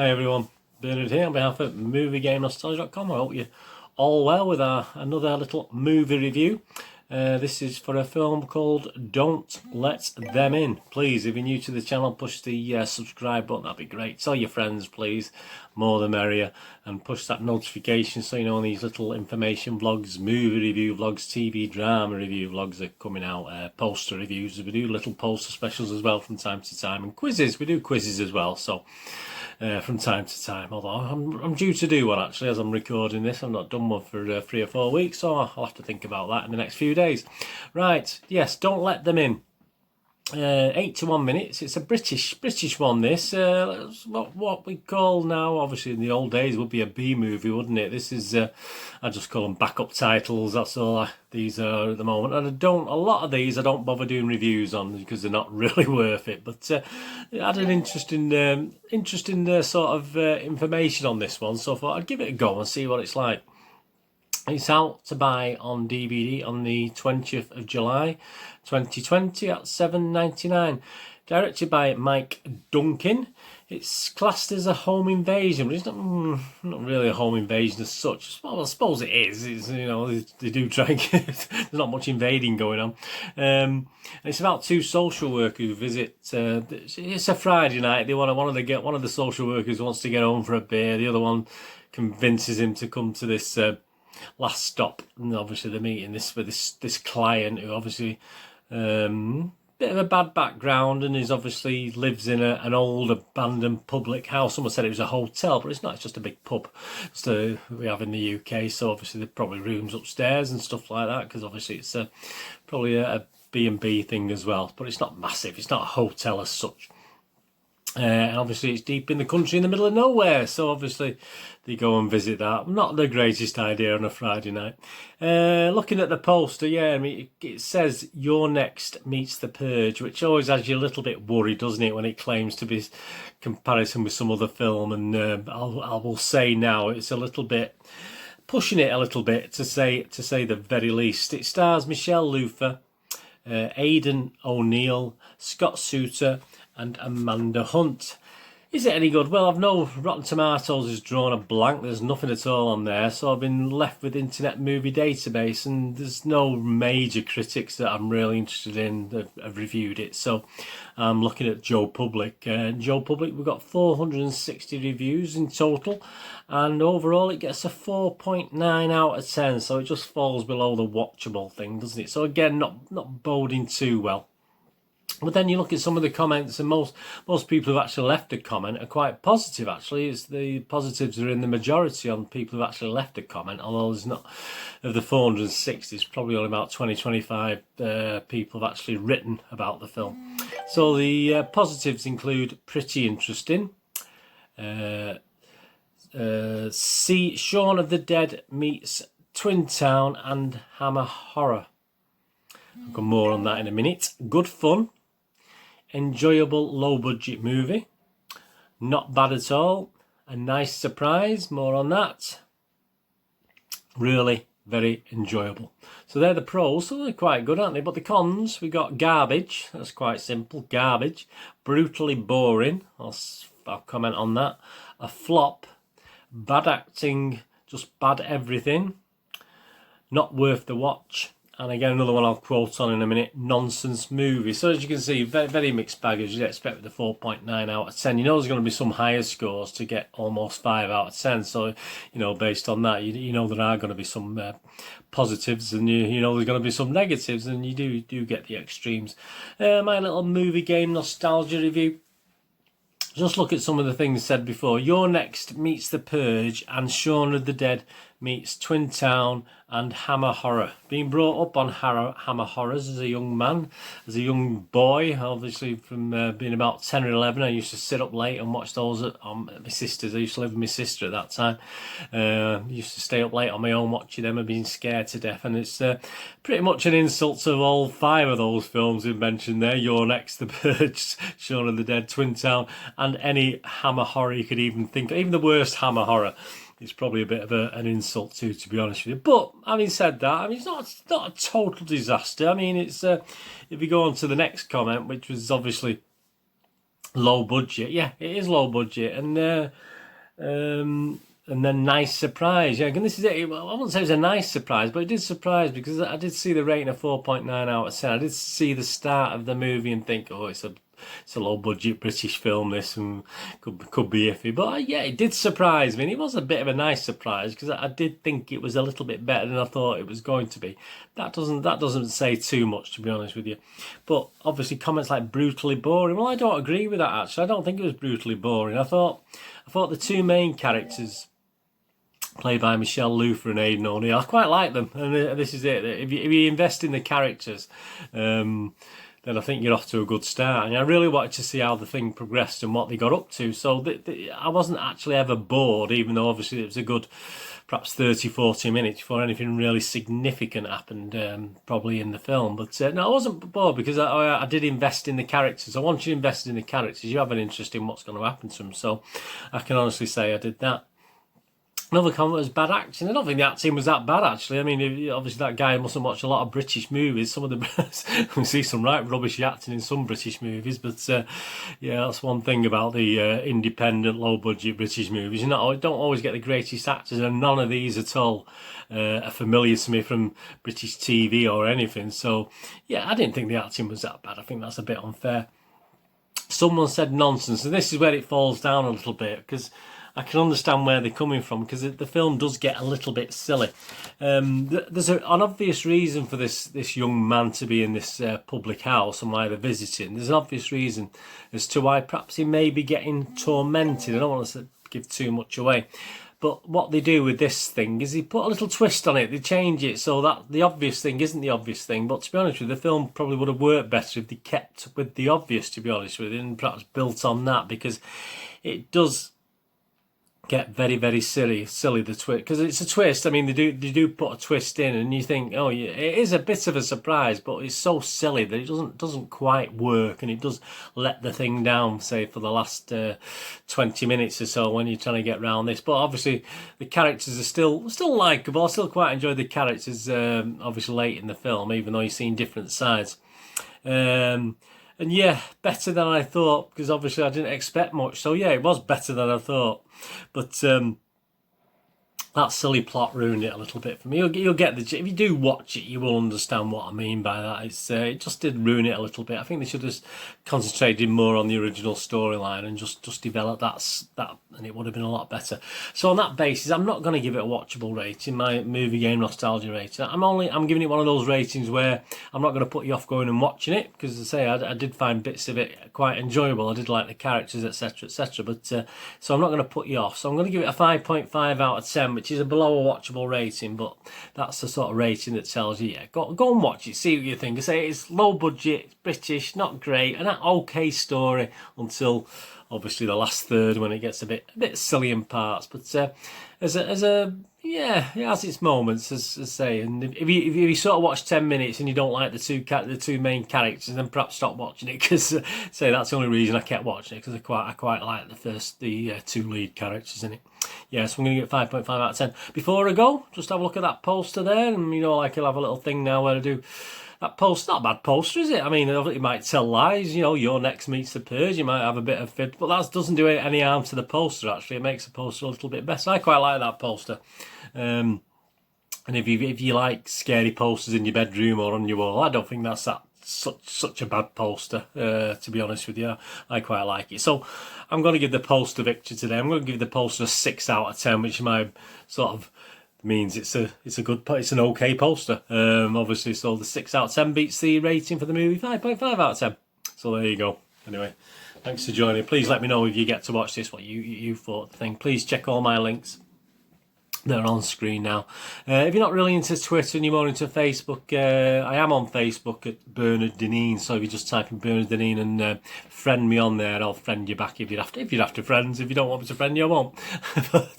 Hi everyone, Bernard here on behalf of MovieGameNostalgia.com. I hope you're all well with another little movie review. This is for a film called Don't Let Them In. Please, if you're new to the channel, push the subscribe button, that'd be great. Tell your friends, please, more the merrier, and push that notification so you know these little information vlogs, movie review vlogs, TV drama review vlogs are coming out, poster reviews. We do little poster specials as well from time to time, and quizzes, we do quizzes as well, so from time to time, although I'm due to do one actually as I'm recording this. I've not done one for 3 or 4 weeks, so I'll have to think about that in the next few days. Right, yes, Don't Let Them In. 81 minutes. It's a British one, this. What we call now, obviously in the old days, would be a B movie, wouldn't it? This is, I just call them backup titles, that's all these are at the moment. And a lot of these I don't bother doing reviews on because they're not really worth it. But it had an interesting sort of information on this one, so I thought I'd give it a go and see what it's like. It's out to buy on DVD on the 20th of July 2020 at $7.99. Directed by Mike Duncan. It's classed as a home invasion, but it's not really a home invasion as such. Well, I suppose it is. It's, you know, they do try and get, there's not much invading going on. And it's about two social workers who visit. It's a Friday night. They want one of the social workers wants to get home for a beer. The other one convinces him to come to this last stop, and obviously they're meeting this client who obviously bit of a bad background and is obviously lives in an old abandoned public house. Someone said it was a hotel, but it's not, it's just a big pub we have in the UK, so obviously there's probably rooms upstairs and stuff like that, because obviously it's probably a B&B thing as well, but it's not massive, it's not a hotel as such. And obviously it's deep in the country in the middle of nowhere, so obviously they go and visit that. Not the greatest idea on a Friday night. Looking at the poster, yeah, I mean, it says Your Next meets The Purge, which always has you a little bit worried, doesn't it, when it claims to be comparison with some other film. And I will say now, it's a little bit pushing it a little bit, to say the very least. It stars Michelle Lufer, Aidan O'Neill, Scott Suter and Amanda Hunt. Is it any good? Well, I've no Rotten Tomatoes has drawn a blank. There's nothing at all on there, so I've been left with Internet Movie Database, and there's no major critics that I'm really interested in that have reviewed it. So I'm looking at Joe Public. Joe Public, we've got 460 reviews in total, and overall it gets a 4.9 out of 10. So it just falls below the watchable thing, doesn't it? So again, not boding too well. But then you look at some of the comments, and most people who've actually left a comment are quite positive. Actually, it's the positives are in the majority on people who've actually left a comment. Although there's not, of the 460, it's probably only about 20-25 people have actually written about the film. So the positives include pretty interesting. See Shaun of the Dead meets Twin Town and Hammer Horror. I'll go more on that in a minute. Good fun. Enjoyable low-budget movie. Not bad at all. A nice surprise. More on that. Really very enjoyable. So they're the pros. So they're quite good, aren't they? But the cons, we got garbage. That's quite simple. Garbage. Brutally boring. I'll comment on that. A flop. Bad acting. Just bad everything. Not worth the watch. And again, another one I'll quote on in a minute, nonsense movie. So as you can see, very mixed bag as you'd expect with the 4.9 out of 10. You know there's going to be some higher scores to get almost 5 out of 10. So, you know, based on that, you know there are going to be some positives, and you know there's going to be some negatives, and you do get the extremes. My little movie game nostalgia review. Just look at some of the things said before. Your Next meets The Purge, and Shaun of the Dead meets Twin Town and Hammer Horror. Being brought up on Hammer Horrors as a young man, as a young boy, obviously from being about 10 or 11, I used to sit up late and watch those at my sister's. I used to live with my sister at that time. Used to stay up late on my own watching them and being scared to death. And it's pretty much an insult to all 5 of those films we mentioned there. Your Next, The Purge, Shaun of the Dead, Twin Town, and any Hammer Horror you could even think of. Even the worst Hammer Horror. It's probably a bit of an insult too, to be honest with you. But having said that, I mean, it's not a total disaster. I mean, it's if you go on to the next comment, which was obviously low budget. Yeah, it is low budget, and then nice surprise. Yeah, and this is it. I wouldn't say it was a nice surprise, but it did surprise because I did see the rating of 4.9 out of 10. I did see the start of the movie and think, oh, it's a low budget British film, this, and could be iffy. But yeah, it did surprise me, and it was a bit of a nice surprise because I did think it was a little bit better than I thought it was going to be. That doesn't say too much, to be honest with you. But obviously comments like brutally boring. Well, I don't agree with that, actually. I don't think it was brutally boring. I thought the two main characters, played by Michelle Luther and Aidan O'Neill, I quite like them, and this is it. If you invest in the characters, then I think you're off to a good start. And I really wanted to see how the thing progressed and what they got up to. So I wasn't actually ever bored, even though obviously it was a good perhaps 30-40 minutes before anything really significant happened, probably in the film. But no, I wasn't bored because I did invest in the characters. I want you to invest in the characters. You have an interest in what's going to happen to them. So I can honestly say I did that. Another comment was bad acting. I don't think the acting was that bad, actually. I mean, obviously that guy mustn't watch a lot of British movies. Some of the we see some right rubbish acting in some British movies, but yeah, that's one thing about the independent, low-budget British movies. You know, don't always get the greatest actors, and none of these at all are familiar to me from British TV or anything. So yeah, I didn't think the acting was that bad. I think that's a bit unfair. Someone said nonsense, and this is where it falls down a little bit, because I can understand where they're coming from, because the film does get a little bit silly. There's an obvious reason for this young man to be in this public house and why they're visiting. There's an obvious reason as to why perhaps he may be getting tormented. I don't want to give too much away. But what they do with this thing is they put a little twist on it. They change it so that the obvious thing isn't the obvious thing. But to be honest with you, the film probably would have worked better if they kept with the obvious, to be honest with you, and perhaps built on that, because it does get very, very silly the twist, because it's a twist. I mean, they do put a twist in, and you think, oh yeah, it is a bit of a surprise, but it's so silly that it doesn't quite work, and it does let the thing down, say, for the last 20 minutes or so when you're trying to get around this. But obviously the characters are still likeable. I still quite enjoy the characters, obviously late in the film, even though you've seen different sides. And yeah, better than I thought, because obviously I didn't expect much. So yeah, it was better than I thought. But that silly plot ruined it a little bit for me. You'll get the, if you do watch it, you will understand what I mean by that. It just did ruin it a little bit. I think they should have concentrated more on the original storyline and just develop that, and it would have been a lot better. So on that basis, I'm not going to give it a watchable rating, my movie game nostalgia rating. I'm giving it one of those ratings where I'm not going to put you off going and watching it, because as I say, I did find bits of it quite enjoyable. I did like the characters, etc, etc. But so I'm not going to put you off. So I'm going to give it a 5.5 out of 10. Which is a below a watchable rating, but that's the sort of rating that tells you, yeah, go and watch it, see what you think. I say it's low budget, it's British, not great, and an okay story until obviously the last third, when it gets a bit silly in parts. But yeah, it has its moments, as I say. And if you sort of watch 10 minutes and you don't like the two main characters, then perhaps stop watching it, because say that's the only reason I kept watching it, because I quite like the two lead characters in it. Yeah, so I'm going to get 5.5 out of 10. Before I go, just have a look at that poster there, and you know, like I'll have a little thing now where I do that poster. Not a bad poster, is it? I mean, it might tell lies. You know, your next meets the purge. You might have a bit of fib, but that doesn't do any harm to the poster. Actually, it makes the poster a little bit better. I quite like that poster. And if you like scary posters in your bedroom or on your wall, I don't think that's such a bad poster, to be honest with you. I quite like it. So I'm going to give the poster victory today. I'm going to give the poster a 6 out of 10, which might sort of means it's an okay poster. Obviously, so the 6 out of 10 beats the rating for the movie 5.5 out of 10. So there you go. Anyway, thanks for joining. Please let me know if you get to watch this, what you thought of the thing. Please check all my links. They're on screen now. If you're not really into Twitter and you're more into Facebook, I am on Facebook at Bernard Deneen. So if you just type in Bernard Deneen and friend me on there, I'll friend you back if you'd have to friends. If you don't want me to friend you, I won't. But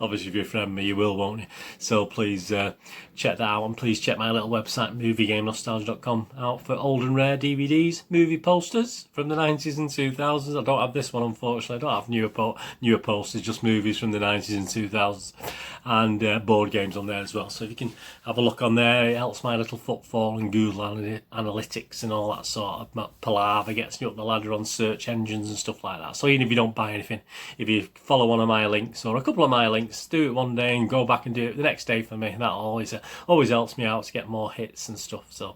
obviously, if you friend me, you will, won't you? So please check that out, and please check my little website, moviegamenostalgia.com, out for old and rare DVDs, movie posters from the 90s and 2000s. I don't have this one, unfortunately. I don't have newer posters, just movies from the 90s and 2000s. and board games on there as well. So if you can have a look on there, it helps my little footfall and Google Analytics and all that sort of palaver, gets you up the ladder on search engines and stuff like that. So even if you don't buy anything, if you follow one of my links or a couple of my links, do it one day and go back and do it the next day for me. That always helps me out to get more hits and stuff. So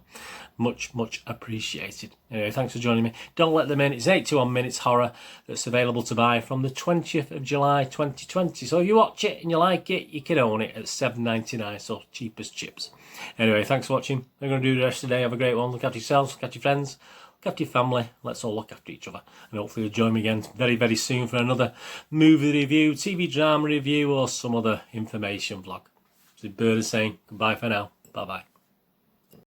much appreciated. Anyway, thanks for joining me. Don't Let Them In. It's 81 minutes horror that's available to buy from the 20th of July 2020. So if you watch it and you like it, you can own it at $7.99, so cheap as chips. Anyway, thanks for watching. I'm going to do the rest of the day. Have a great one. Look after yourselves, look after your friends, look after your family. Let's all look after each other. And hopefully you'll join me again very soon for another movie review, TV drama review, or some other information vlog. So Bird is saying goodbye for now. Bye-bye.